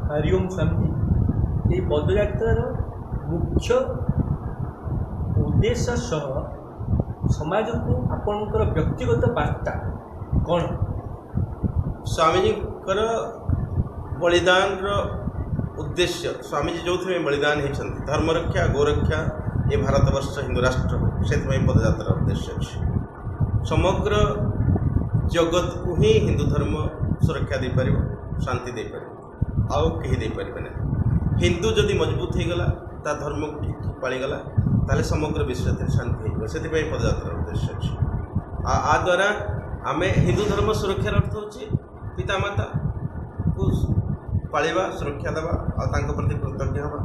हरिओम स्वामी ये पदयात्रार मुख्य उद्देश्य सह समाज को आपणकर व्यक्तिगत वार्ता कौन? स्वामीजी बलिदान उद्देश्य स्वामीजी जो बलिदान होती धर्मरक्षा गोरक्षा ये भारतवर्ष हिंदू राष्ट्र से पदयात्रा उद्देश्य अच्छे समग्र जगत को ही हिंदू धर्म सुरक्षा दे पार शांति दे पार आउ कहीं दे पारे ना हिंदू जदि मजबूत हो गला ता धर्म को ठीक ठीक पागला ताले समग्र विश्व शांति हो से पदयात्रा उद्देश्य अच्छे आ द्वारा आम हिंदू धर्म सुरक्षार अर्थ हो पितामाता को पालिबा सुरक्षा देवा आंक प्रति कृतज्ञ हवा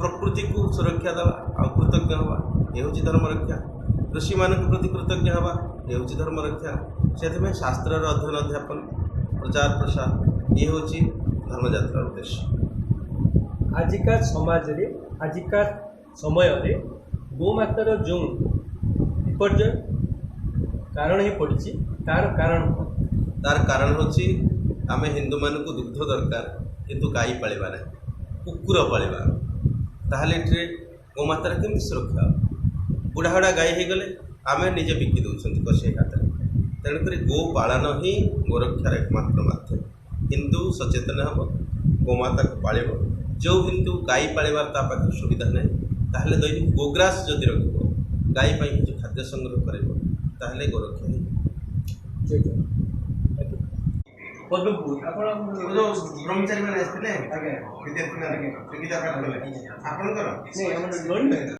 प्रकृति को सुरक्षा देवा आ कृतज्ञ हवा ये हूँ धर्म रक्षा ऋषि मान प्रति कृतज्ञ हवा ये हूँ धर्म रक्षा से शास्त्र अध्ययन अध्यापन प्रचार प्रसार ये हूँ धर्मयात्रा उद्देश्य। आजिका समाज रे आजिका समय रे गोमातार जो विपर्य कारण ही पड़ी तार कारण होची आम हिंदू मान को दुग्ध दरकार किंतु गाई पालिबा ना कुकुर पालिबा ताहले एठरे गोमातार केमती सुरक्षा बुढ़ा बुढ़ा गाई हो गले आम निजे बिकी दौरान कषे हाथ तेणुक गो पालन ही गोरक्षार एकमात्र माध्यम हिंदू सचेतन हम गोमाता को पाल जो हिंदू गाई पालिबार ता पाखे सुविधा ना ताहले दैनिक गोग्रास जदि रखिब गाई जो खाद्य संग्रह कर गोरक्षा ब्रह्मचारी मैंने विद्यार्थी